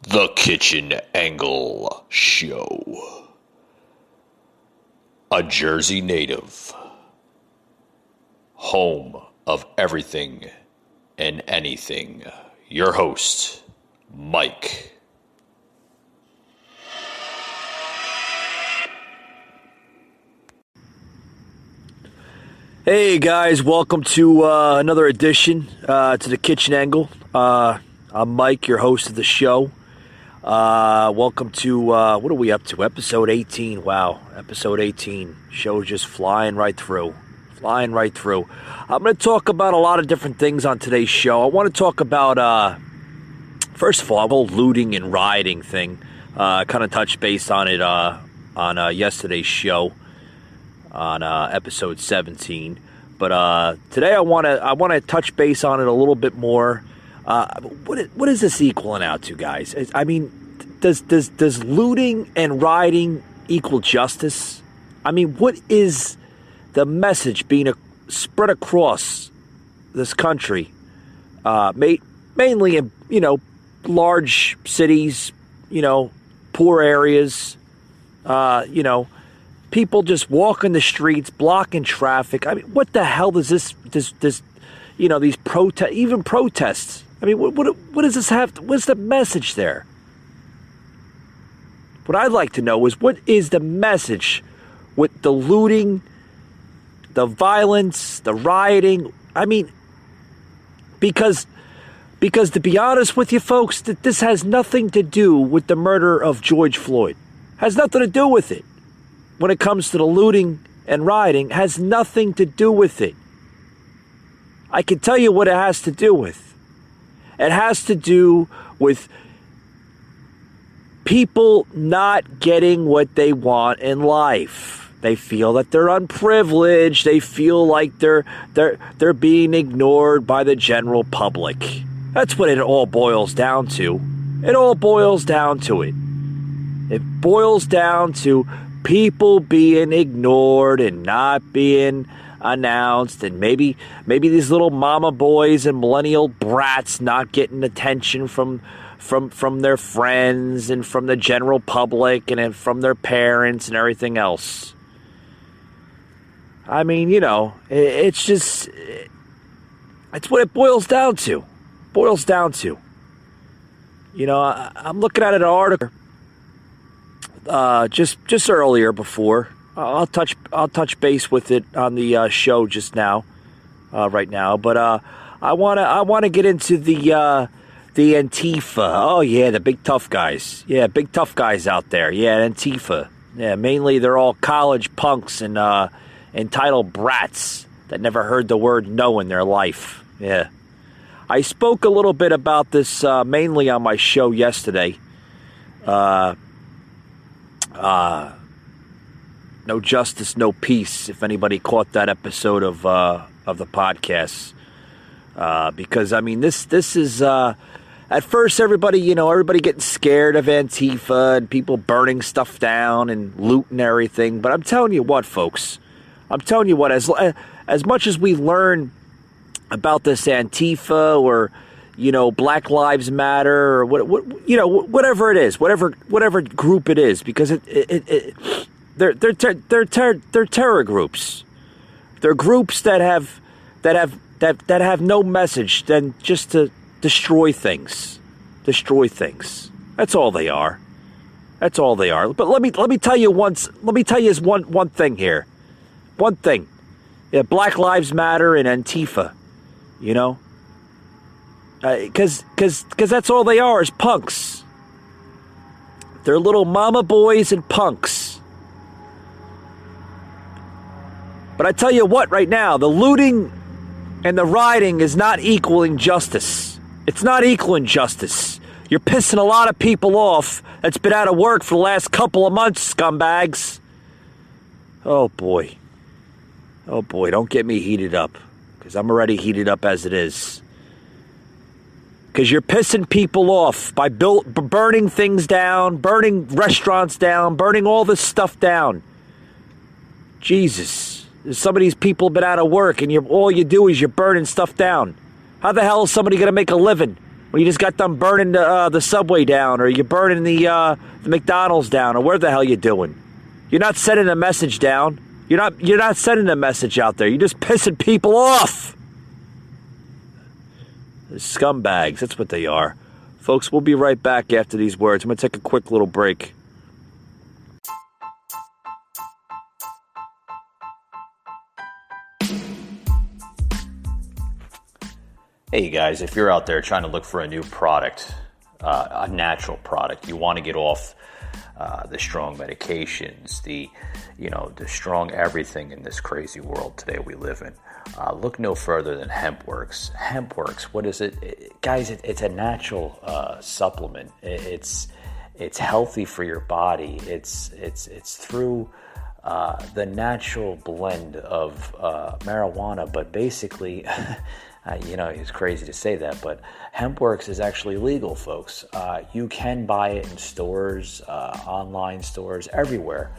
The Kitchen Angle Show. A Jersey native. Home of everything and anything. Your host, Mike. Hey guys, welcome to another edition to the Kitchen Angle. I'm Mike, your host of the show. Welcome to, what are we up to? Episode 18. Wow, episode 18. Show's just flying right through. I'm going to talk about a lot of different things on today's show. I want to talk about, first of all, the whole looting and rioting thing. Kind of touched base on it on yesterday's show. On episode 17, but today I want to touch base on it a little bit more. What is this equaling out to, guys? I mean, does looting and rioting equal justice? I mean, what is the message being spread across this country, mainly in large cities, poor areas, people just walking the streets, blocking traffic. I mean, what the hell does this these protests? I mean, what does this have? What's the message there? What I'd like to know is, what is the message with the looting, the violence, the rioting? I mean, because to be honest with you folks, that this has nothing to do with the murder of George Floyd. Has nothing to do with it. When it comes to the looting and rioting, has nothing to do with it. I can tell you what it has to do with. It has to do with people not getting what they want in life. They feel that they're unprivileged. They feel like they're being ignored by the general public. That's what it all boils down to. It all boils down to it. It boils down to people being ignored and not being announced, and maybe these little mama boys and millennial brats not getting attention from their friends and from the general public and from their parents and everything else. I mean, it's just, it's what it boils down to. I'm looking at an article just earlier before. I'll touch base with it on the show just now, right now. But I wanna get into the Antifa. Oh yeah, the big tough guys. Yeah, big tough guys out there. Yeah, Antifa. Yeah, mainly they're all college punks and entitled brats that never heard the word no in their life. Yeah, I spoke a little bit about this mainly on my show yesterday. No justice, no peace. If anybody caught that episode of the podcast, because I mean this is at first everybody getting scared of Antifa and people burning stuff down and looting everything. But I'm telling you what, folks, as much as we learn about this Antifa or Black Lives Matter or whatever it is, whatever group it is, because they're terror groups. They're groups that have no message than just to destroy things. That's all they are. But let me tell you one thing here. One thing. Yeah, Black Lives Matter and Antifa. Because that's all they are, is punks. They're little mama boys and punks. But I tell you what, right now, the looting and the rioting is not equaling justice. It's not equaling justice. You're pissing a lot of people off that's been out of work for the last couple of months, scumbags. Oh boy, don't get me heated up, because I'm already heated up as it is. Because you're pissing people off by burning things down, burning restaurants down, burning all this stuff down. Jesus. Some of these people have been out of work, and all you do is you're burning stuff down. How the hell is somebody going to make a living When you just got done burning the Subway down, or you're burning the McDonald's down, or where the hell you doing? You're not sending a message down. You're not sending a message out there. You're just pissing people off. They're scumbags. That's what they are. Folks, we'll be right back after these words. I'm going to take a quick little break. Hey, you guys, if you're out there trying to look for a new product, a natural product, you want to get off the strong medications, the strong everything in this crazy world today we live in. Look no further than HempWorks. HempWorks, what is it? Guys, it's a natural supplement. It's healthy for your body. It's through the natural blend of marijuana, but basically, it's crazy to say that, but HempWorks is actually legal, folks. You can buy it in stores, online stores, everywhere.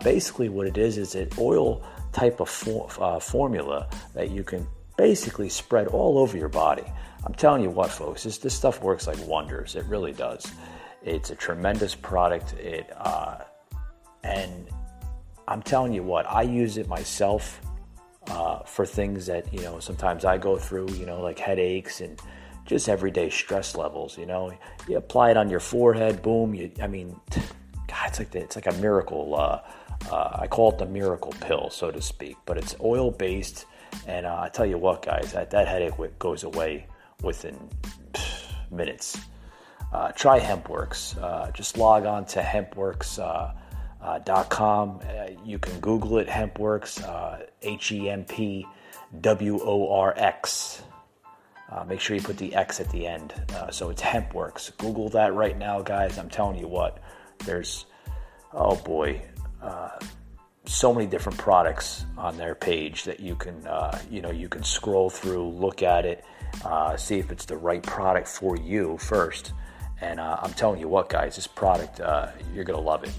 Basically what it is an oil type of formula that you can basically spread all over your body. I'm telling you what, folks, this stuff works like wonders. It really does. It's a tremendous product. And I'm telling you what, I use it myself for things that, sometimes I go through, like headaches and just everyday stress levels. You apply it on your forehead, boom. God, it's like a miracle. I call it the miracle pill, so to speak. But it's oil based, and I tell you what, guys, that headache goes away within minutes. Try HempWorks. Just log on to HempWorks.com. You can Google it, HempWorks, HempWorx. Make sure you put the X at the end. So it's HempWorks. Google that right now, guys. I'm telling you what, there's, so many different products on their page that you can, you can scroll through, look at it, see if it's the right product for you first. And I'm telling you what, guys, this product, you're going to love it.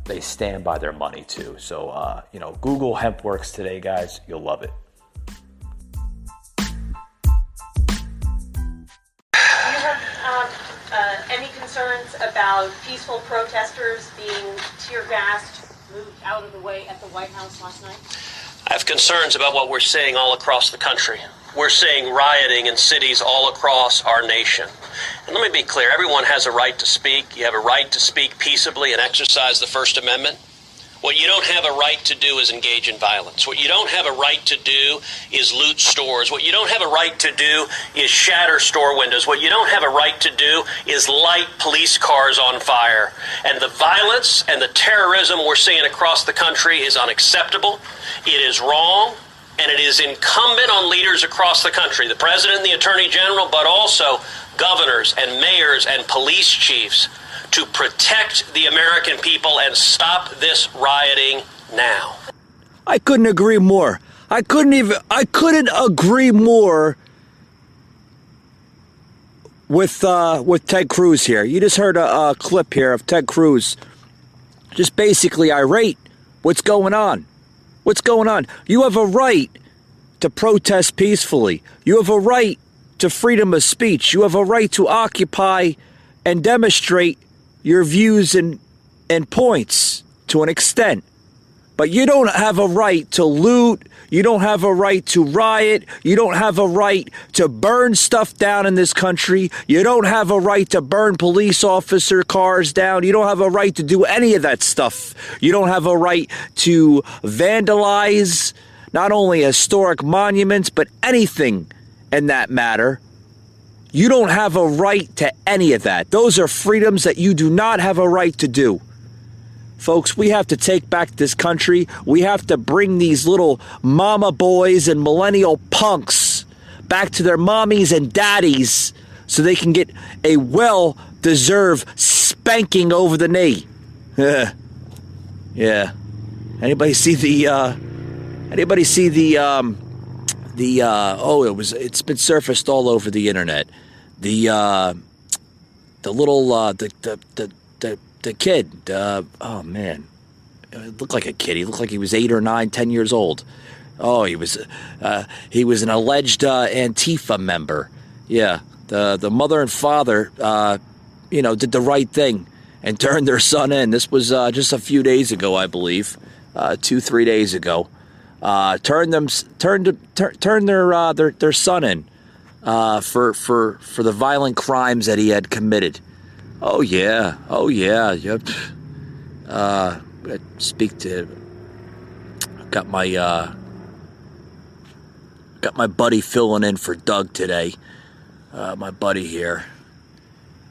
They stand by their money too. So, Google HempWorks today, guys. You'll love it. Do you have any concerns about peaceful protesters being tear gassed, moved out of the way at the White House last night? I have concerns about what we're seeing all across the country. We're seeing rioting in cities all across our nation. And let me be clear, everyone has a right to speak. You have a right to speak peaceably and exercise the First Amendment. What you don't have a right to do is engage in violence. What you don't have a right to do is loot stores. What you don't have a right to do is shatter store windows. What you don't have a right to do is light police cars on fire. And the violence and the terrorism we're seeing across the country is unacceptable. It is wrong. And it is incumbent on leaders across the country, the president and the attorney general, but also governors and mayors and police chiefs, to protect the American people and stop this rioting now. I couldn't agree more. I couldn't agree more with Ted Cruz here. You just heard a clip here of Ted Cruz just basically irate. What's going on? What's going on? You have a right to protest peacefully. You have a right to freedom of speech. You have a right to occupy and demonstrate your views and points to an extent. But you don't have a right to loot. You don't have a right to riot. You don't have a right to burn stuff down in this country. You don't have a right to burn police officer cars down. You don't have a right to do any of that stuff. You don't have a right to vandalize not only historic monuments, but anything in that matter. You don't have a right to any of that. Those are freedoms that you do not have a right to do. Folks, we have to take back this country. We have to bring these little mama boys and millennial punks back to their mommies and daddies so they can get a well-deserved spanking over the knee. Yeah. Anybody see the it's been surfaced all over the internet. The kid, oh man, it looked like a kid. He looked like he was 8 or 9, 10 years old. Oh, he was an alleged Antifa member. Yeah, the mother and father, did the right thing and turned their son in. This was just a few days ago, I believe, 2-3 days ago. Turned their son in for the violent crimes that he had committed. Oh yeah. Yep. Speak to. Got my buddy filling in for Doug today. My buddy here.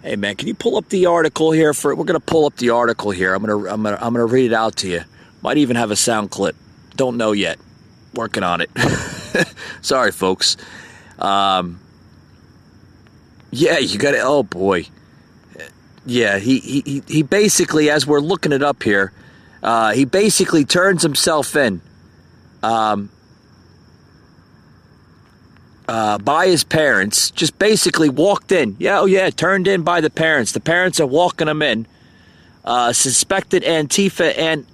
Hey man, can you pull up the article here? We're gonna pull up the article here. I'm gonna read it out to you. Might even have a sound clip. Don't know yet. Working on it. Sorry, folks. Yeah, you got it. Oh boy. Yeah, he basically, as we're looking it up here, he basically turns himself in. By his parents, just basically walked in. Turned in by the parents. The parents are walking him in. Suspected Antifa and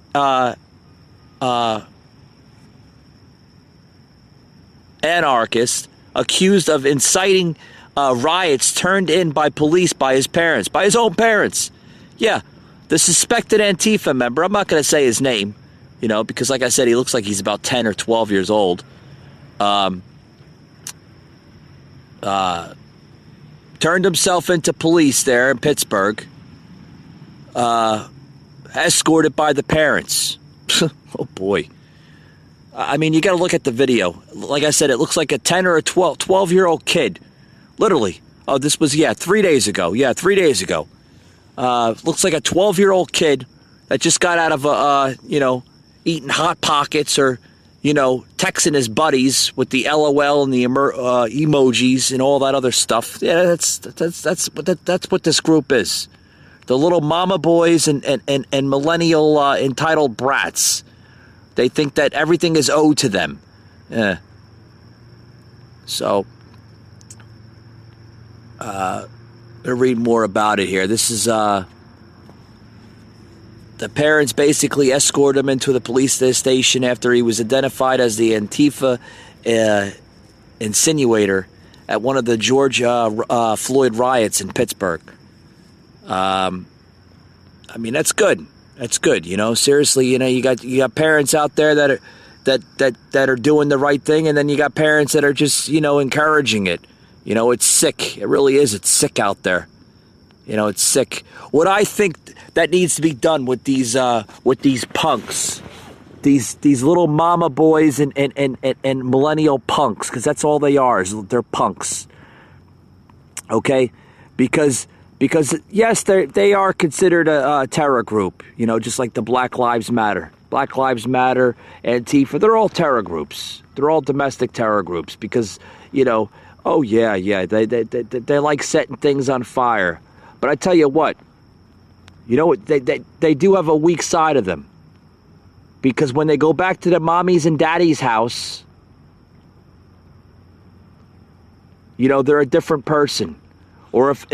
anarchist accused of inciting riots turned in by police by his parents, by his own parents. Yeah, the suspected Antifa member. I'm not going to say his name, because like I said, he looks like he's about 10 or 12 years old. Turned himself into police there in Pittsburgh, escorted by the parents. Oh boy. I mean, you got to look at the video. Like I said, it looks like a 10 or a 12-year-old kid. Literally. Oh, this was, 3 days ago. Yeah, 3 days ago. Looks like a 12-year-old kid that just got out of, eating Hot Pockets or, texting his buddies with the LOL and the emojis and all that other stuff. Yeah, that's what this group is. The little mama boys and millennial entitled brats. They think that everything is owed to them. Yeah. So, I'll read more about it here. This is, the parents basically escorted him into the police station after he was identified as the Antifa insinuator at one of the George Floyd riots in Pittsburgh. I mean, that's good. That's good. Seriously, you got parents out there that are doing the right thing, and then you got parents that are just encouraging it. It's sick. It really is. It's sick out there. It's sick. What I think that needs to be done with these punks, these little mama boys and millennial punks, because that's all they are. They're punks. Okay, because yes, they are considered a terror group. Just like the Black Lives Matter, Antifa. They're all terror groups. They're all domestic terror groups because oh yeah, they like setting things on fire. But I tell you what, they do have a weak side of them. Because when they go back to their mommy's and daddy's house, they're a different person. Or if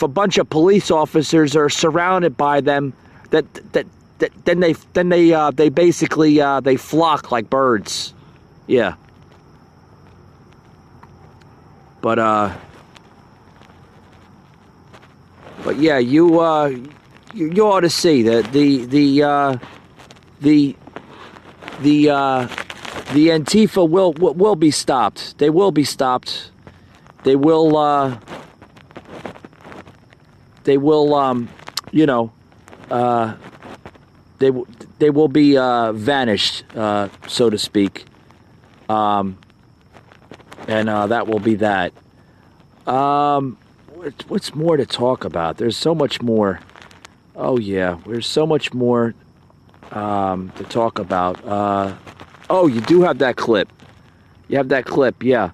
a bunch of police officers are surrounded by them, then they basically they flock like birds. Yeah. But yeah, you ought to see that the Antifa will be stopped. They will be stopped. They will they will be vanished, so to speak. And that will be that. What's more to talk about? There's so much more. Oh yeah, there's so much more to talk about. Oh, you do have that clip. You have that clip, yeah.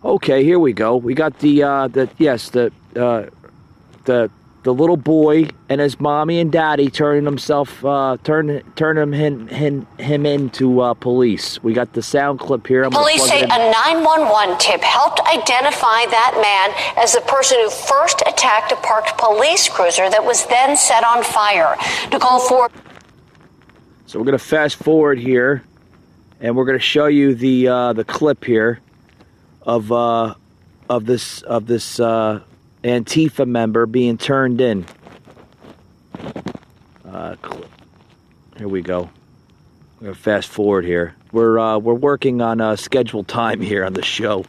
Okay, here we go. We got the little boy and his mommy and daddy turning him into police. We got the sound clip here. Police say a 911 tip helped identify that man as the person who first attacked a parked police cruiser that was then set on fire. Nicole Ford. So we're going to fast forward here, and we're going to show you the clip here of of this Antifa member being turned in. Here we go. We're gonna fast forward here. We're working on scheduled time here on the show.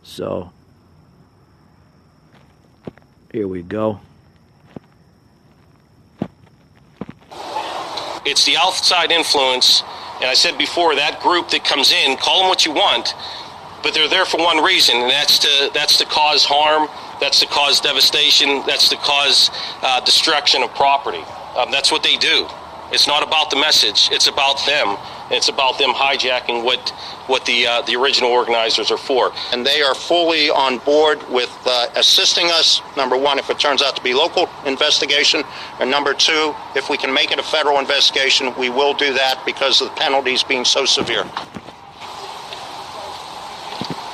So here we go. It's the outside influence, and I said before, that group that comes in, call them what you want, but they're there for one reason, and that's to cause harm, that's to cause devastation, that's to cause destruction of property. That's what they do. It's not about the message, it's about them. It's about them hijacking what the original organizers are for. And they are fully on board with assisting us, number one, if it turns out to be local investigation, and number two, if we can make it a federal investigation, we will do that because of the penalties being so severe.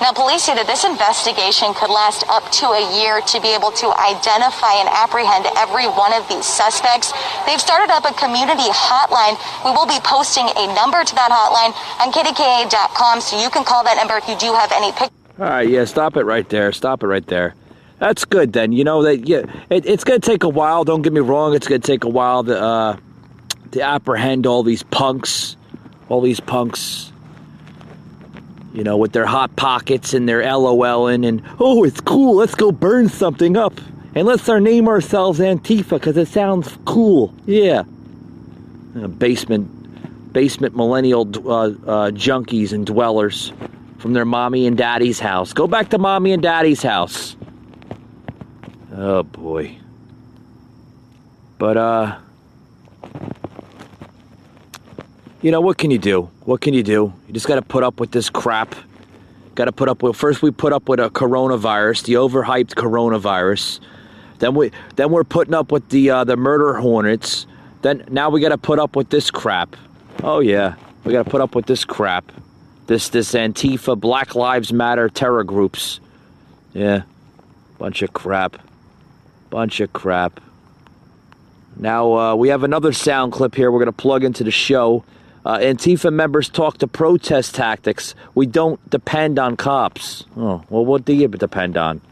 Now, police say that this investigation could last up to a year to be able to identify and apprehend every one of these suspects. They've started up a community hotline. We will be posting a number to that hotline on KDKA.com, so you can call that number if you do have any pictures. All right, yeah, stop it right there. Stop it right there. That's good then. You know that it's going to take a while. Don't get me wrong. It's going to take a while to apprehend all these punks. You know, with their hot pockets and their LOLing and, oh, it's cool, let's go burn something up. And let's name ourselves Antifa because it sounds cool. Yeah. Basement millennial junkies and dwellers from their mommy and daddy's house. Go back to mommy and daddy's house. Oh, boy. But, you know, what can you do? What can you do? You just got to put up with this crap. First we put up with a coronavirus, the overhyped coronavirus. Then we're putting up with the murder hornets. Now we got to put up with this crap. Oh yeah, we got to put up with this crap. This Antifa, Black Lives Matter terror groups. Yeah, bunch of crap. Now we have another sound clip here. We're gonna plug into the show. Antifa members talk to protest tactics. We don't depend on cops. Oh, well, what do you depend on?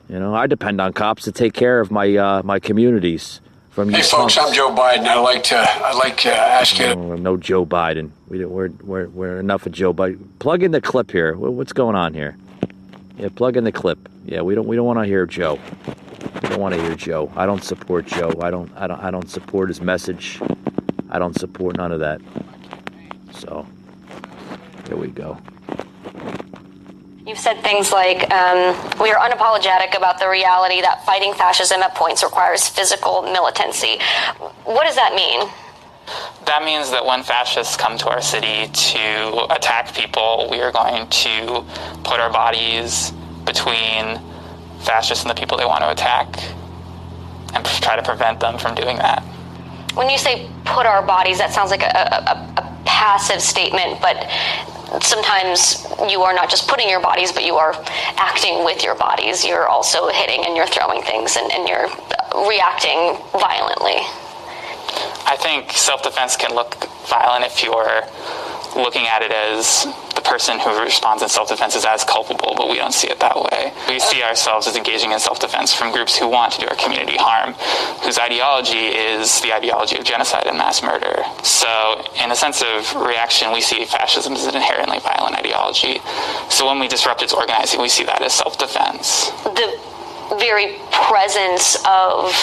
You know, I depend on cops to take care of my communities. From hey, folks, I'm Joe Biden. I'd like to ask you. No Joe Biden. We're enough of Joe Biden. Plug in the clip here. What's going on here? Yeah, plug in the clip. Yeah, we don't want to hear Joe. We don't want to hear Joe. I don't support Joe. I don't support his message. I don't support none of that. So, here we go. You've said things like, we are unapologetic about the reality that fighting fascism at points requires physical militancy. What does that mean? That means that when fascists come to our city to attack people, we are going to put our bodies between fascists and the people they want to attack and try to prevent them from doing that. When you say put our bodies, that sounds like a passive statement, but sometimes you are not just putting your bodies, but you are acting with your bodies. You're also hitting and you're throwing things and you're reacting violently. I think self-defense can look violent if you're looking at it as the person who responds in self-defense is as culpable, but we don't see it that way. We see ourselves as engaging in self-defense from groups who want to do our community harm, whose ideology is the ideology of genocide and mass murder. So in a sense of reaction, we see fascism as an inherently violent ideology. So when we disrupt its organizing, we see that as self-defense. The very presence of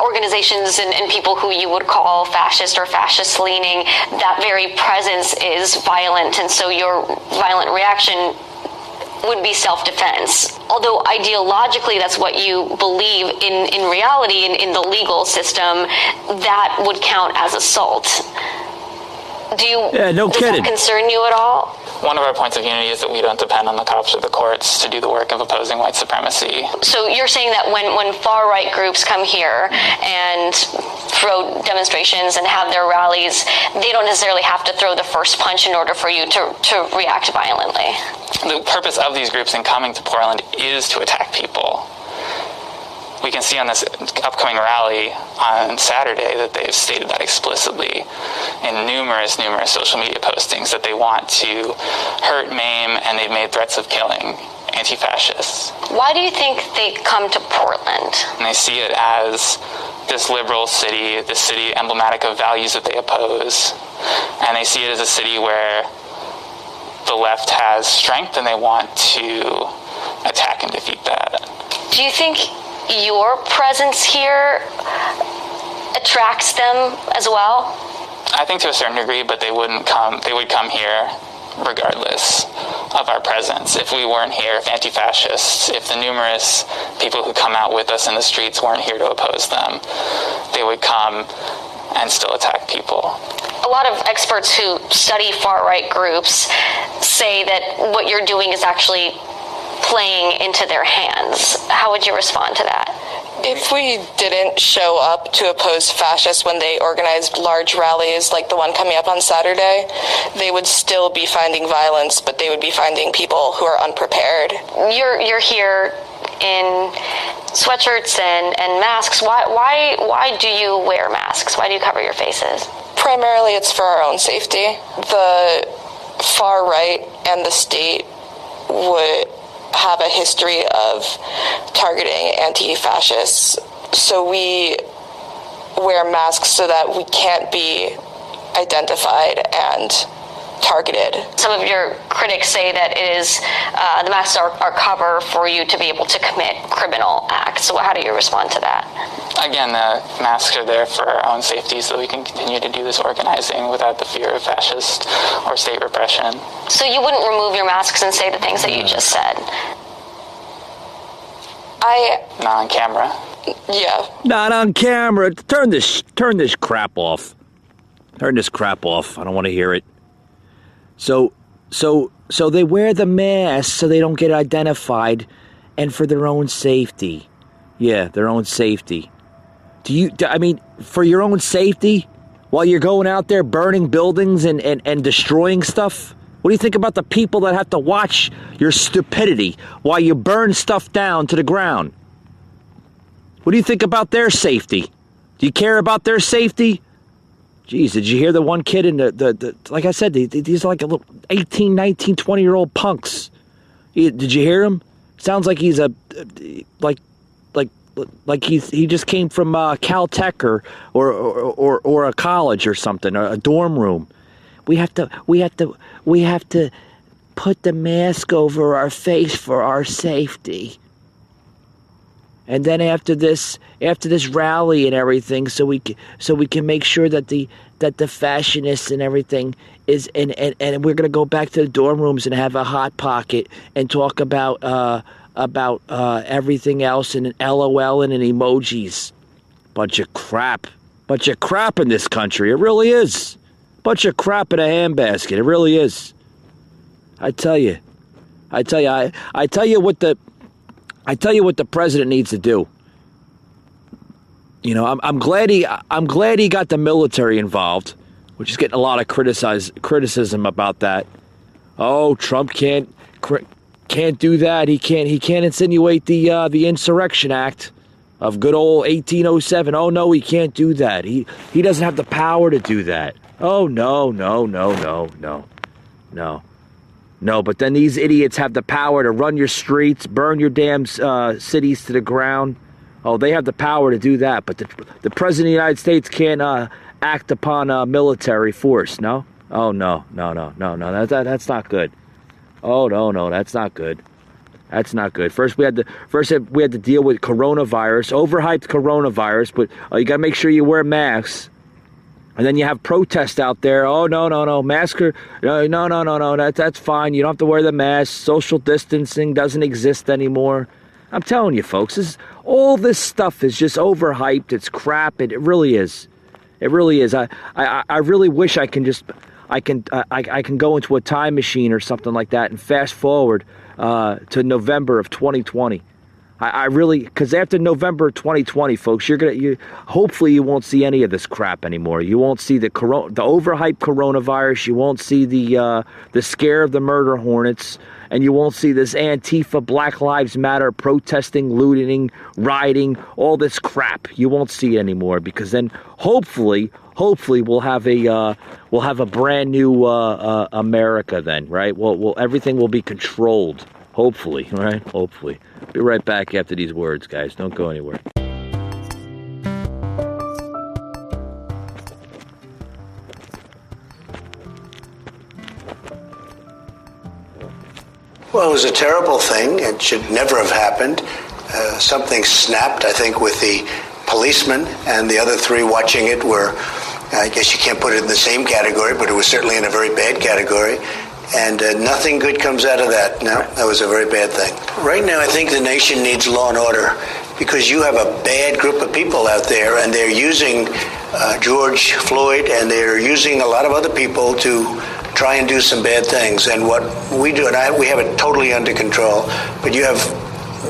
organizations and people who you would call fascist or fascist leaning, that very presence is violent, and so your violent reaction would be self-defense. Although ideologically that's what you believe, in reality, in the legal system, that would count as assault. Does that concern you at all? One of our points of unity is that we don't depend on the cops or the courts to do the work of opposing white supremacy. So you're saying that when far-right groups come here and throw demonstrations and have their rallies, they don't necessarily have to throw the first punch in order for you to react violently? The purpose of these groups in coming to Portland is to attack people. we can see on this upcoming rally on Saturday that they've stated that explicitly in numerous social media postings that they want to hurt, maim, and they've made threats of killing anti-fascists. Why do you think they come to Portland? And they see it as this liberal city, this city emblematic of values that they oppose, and they see it as a city where the left has strength and they want to attack and defeat that. Do you think your presence here attracts them as well? I think to a certain degree, but they would come here regardless of our presence. If we weren't here, if anti-fascists, if the numerous people who come out with us in the streets weren't here to oppose them, they would come and still attack people. A lot of experts who study far-right groups say that what you're doing is actually playing into their hands. How would you respond to that? If we didn't show up to oppose fascists when they organized large rallies like the one coming up on Saturday, they would still be finding violence, but they would be finding people who are unprepared. You're here in sweatshirts and masks. Why do you wear masks? Why do you cover your faces? Primarily it's for our own safety. The far right and the state would have a history of targeting anti-fascists, so we wear masks so that we can't be identified and targeted. Some of your critics say that it is the masks are cover for you to be able to commit criminal acts. So how do you respond to that? Again, the masks are there for our own safety so that we can continue to do this organizing without the fear of fascist or state repression. So you wouldn't remove your masks and say the things that you just said? Not on camera. Yeah. Not on camera. Turn this crap off. Turn this crap off. I don't want to hear it. So they wear the mask so they don't get identified, and for their own safety. Yeah, their own safety. For your own safety, while you're going out there burning buildings and destroying stuff? What do you think about the people that have to watch your stupidity while you burn stuff down to the ground? What do you think about their safety? Do you care about their safety? Jeez, did you hear the one kid in the like I said, these are like a little 18, 19, 20-year-old punks. Did you hear him? Sounds like he's like he just came from Caltech or a college or something, or a dorm room. We have to put the mask over our face for our safety. And then after this rally and everything, so we can make sure that the fascists and everything is and we're gonna go back to the dorm rooms and have a hot pocket and talk about everything else and LOL and emojis. Bunch of crap in this country. It really is. Bunch of crap in a handbasket. It really is. I tell you what the president needs to do. You know, I'm glad he got the military involved, which is getting a lot of criticism about that. Oh, Trump can't do that. He can't insinuate the Insurrection Act of good old 1807. Oh no, he can't do that. He doesn't have the power to do that. Oh no. No, but then these idiots have the power to run your streets, burn your damn cities to the ground. Oh, they have the power to do that, but the President of the United States can't act upon military force, no? Oh, no, that's not good. Oh, no, that's not good. That's not good. First we had to deal with coronavirus, overhyped coronavirus, but you got to make sure you wear masks. And then you have protests out there. Oh, no, masker. No, that's fine. You don't have to wear the mask. Social distancing doesn't exist anymore. I'm telling you, folks, all this stuff is just overhyped. It's crap. It really is. It really is. I really wish I can go into a time machine or something like that and fast forward to November of 2020. I really, because after November 2020, folks, hopefully you won't see any of this crap anymore. You won't see the overhyped coronavirus. You won't see the scare of the murder hornets, and you won't see this Antifa, Black Lives Matter, protesting, looting, rioting, all this crap. You won't see it anymore, because then hopefully we'll have a brand new America then, right? Well, everything will be controlled. Hopefully, right? Hopefully. Be right back after these words, guys. Don't go anywhere. Well, it was a terrible thing. It should never have happened. Something snapped, I think, with the policeman, and the other three watching it were, I guess you can't put it in the same category, but it was certainly in a very bad category. And nothing good comes out of that. No, that was a very bad thing. Right now, I think the nation needs law and order, because you have a bad group of people out there, and they're using George Floyd, and they're using a lot of other people to try and do some bad things. And what we do, and we have it totally under control, but you have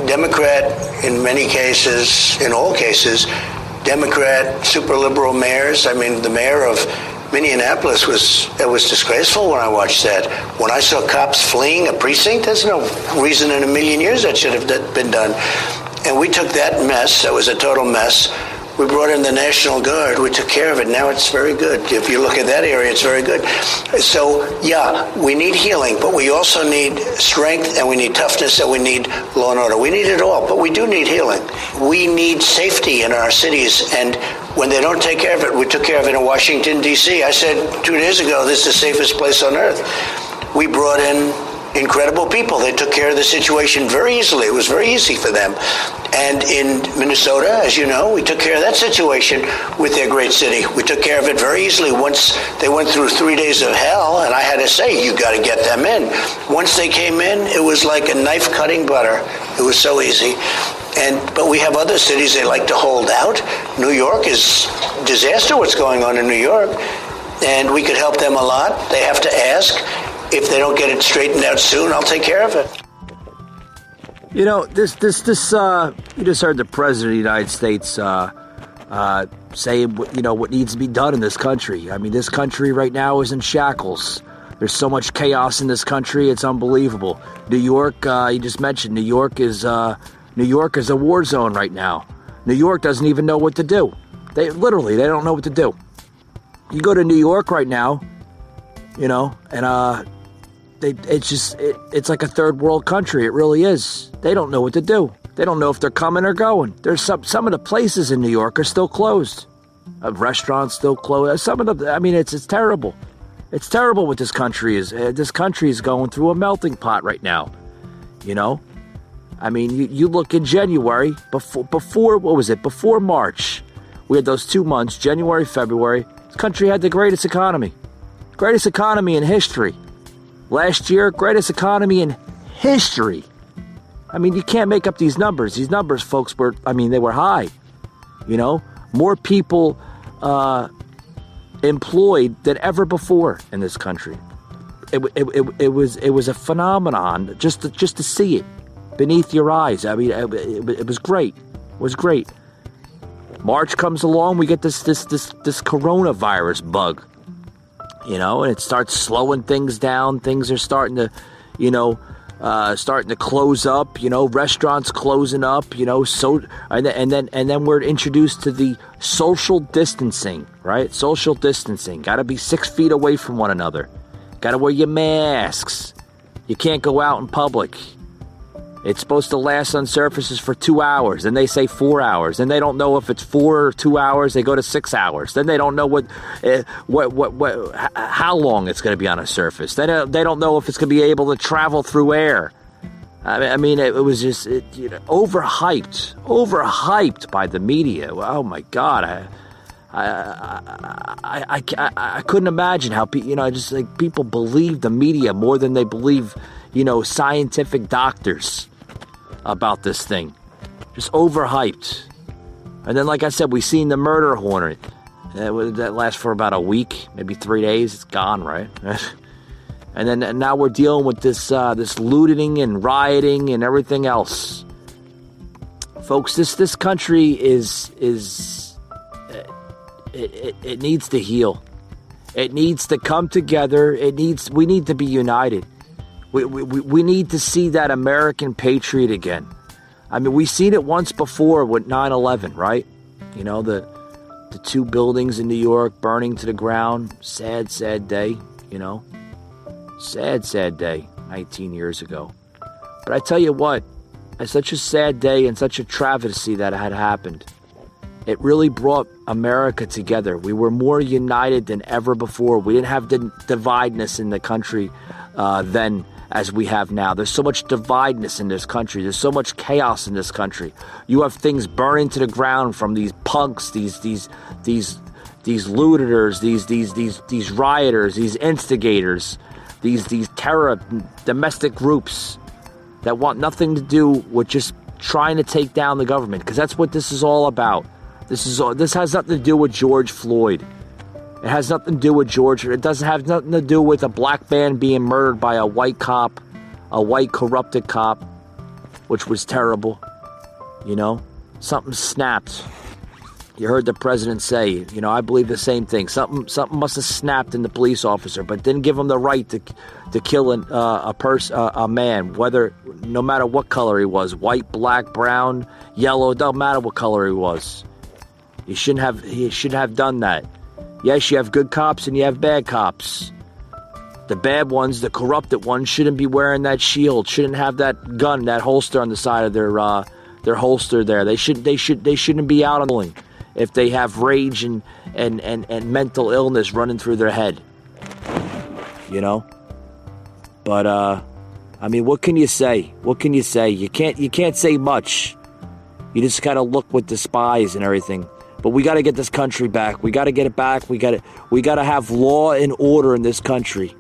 Democrat in many cases, in all cases, Democrat super liberal mayors. I mean, the mayor of Minneapolis was disgraceful when I watched that. When I saw cops fleeing a precinct, there's no reason in a million years that should have been done. And we took that mess, that was a total mess. We brought in the National Guard. We took care of it. Now it's very good. If you look at that area, it's very good. So, yeah, we need healing, but we also need strength, and we need toughness, and we need law and order. We need it all, but we do need healing. We need safety in our cities, and when they don't take care of it, we took care of it in Washington, D.C. I said 2 days ago, this is the safest place on earth. We brought in incredible people. They took care of the situation very easily. It was very easy for them. And in Minnesota, as you know, we took care of that situation with their great city. We took care of it very easily. Once they went through 3 days of hell, and I had to say, you got to get them in. Once they came in, it was like a knife cutting butter. It was so easy. But we have other cities they like to hold out. New York is disaster what's going on in New York, and we could help them a lot. They have to ask. If they don't get it straightened out soon, I'll take care of it. You know, this. You just heard the President of the United States say, what needs to be done in this country. I mean, this country right now is in shackles. There's so much chaos in this country, it's unbelievable. New York, you just mentioned, New York is a war zone right now. New York doesn't even know what to do. They don't know what to do. You go to New York right now, and it's like a third world country. It really is. They don't know what to do. They don't know if they're coming or going. There's some of the places in New York are still closed. Restaurants still closed. Some of them, I mean, it's terrible. It's terrible what this country is. This country is going through a melting pot right now. I mean, you look in January, before what was it? Before March, we had those 2 months, January, February. This country had the greatest economy. Greatest economy in history. Last year, greatest economy in history. I mean, you can't make up these numbers. These numbers, folks, they were high. More people employed than ever before in this country. It was a phenomenon just to see it beneath your eyes. I mean, it was great. It was great. March comes along, we get this coronavirus bug. And it starts slowing things down. Things are starting to, close up. Restaurants closing up. And then we're introduced to the social distancing, right? Social distancing. Got to be 6 feet away from one another. Got to wear your masks. You can't go out in public. It's supposed to last on surfaces for 2 hours. Then they say 4 hours. Then they don't know if it's 4 or 2 hours. They go to 6 hours. Then they don't know how long it's going to be on a surface. They don't know if it's going to be able to travel through air. I mean, it was just overhyped by the media. Oh my God, I couldn't imagine how people believe the media more than they believe scientific doctors about this thing. Just overhyped. And then, like I said, we seen the murder hornet. That lasts for about a week, maybe 3 days. It's gone, right? And now we're dealing with this looting and rioting and everything else. Folks, this country it needs to heal. It needs to come together. We need to be united. We need to see that American patriot again. I mean, we've seen it once before with 9/11, right? You know, the two buildings in New York burning to the ground. Sad, sad day, you know. Sad, sad day 19 years ago. But I tell you what, it's such a sad day and such a travesty that had happened. It really brought America together. We were more united than ever before. We didn't have the divideness in the country then as we have now. There's so much divideness in this country. There's so much chaos in this country. You have things burning to the ground from these punks, these looters, these rioters, these instigators, these terror domestic groups that want nothing to do with just trying to take down the government, because that's what this is all about. This has nothing to do with George Floyd. It has nothing to do with George. It doesn't have nothing to do with a black man being murdered by a white cop, a white corrupted cop, which was terrible. You know, something snapped. You heard the president say, you know, I believe the same thing. Something must have snapped in the police officer, but didn't give him the right to kill a man, no matter what color he was, white, black, brown, yellow. It doesn't matter what color he was. He shouldn't have done that. Yes, you have good cops and you have bad cops. The bad ones, the corrupted ones, shouldn't be wearing that shield. Shouldn't have that gun, that holster on the side of their holster there. They shouldn't be out on the lane if they have rage and mental illness running through their head. You know? But I mean, what can you say? What can you say? You can't say much. You just gotta look with despise and everything. But we got to get this country back. We got to get it back. We got to have law and order in this country.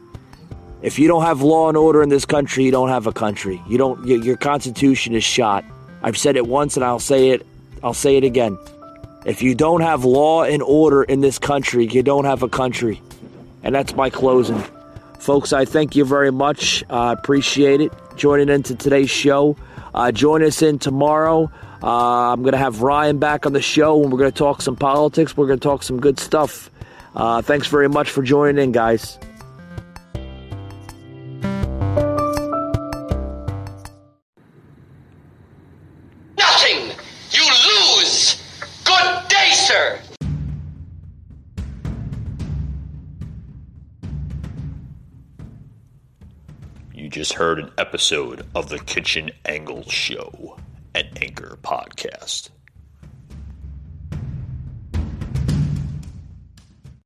If you don't have law and order in this country, you don't have a country. Your Constitution is shot. I've said it once and I'll say it again. If you don't have law and order in this country, you don't have a country. And that's my closing. Folks, I thank you very much. I appreciate it. Joining into today's show. Join us in tomorrow. I'm going to have Ryan back on the show, and we're going to talk some politics. We're going to talk some good stuff. Thanks very much for joining in, guys. Nothing! You lose! Good day, sir! You just heard an episode of the Kitchen Angle Show, an Anchor podcast.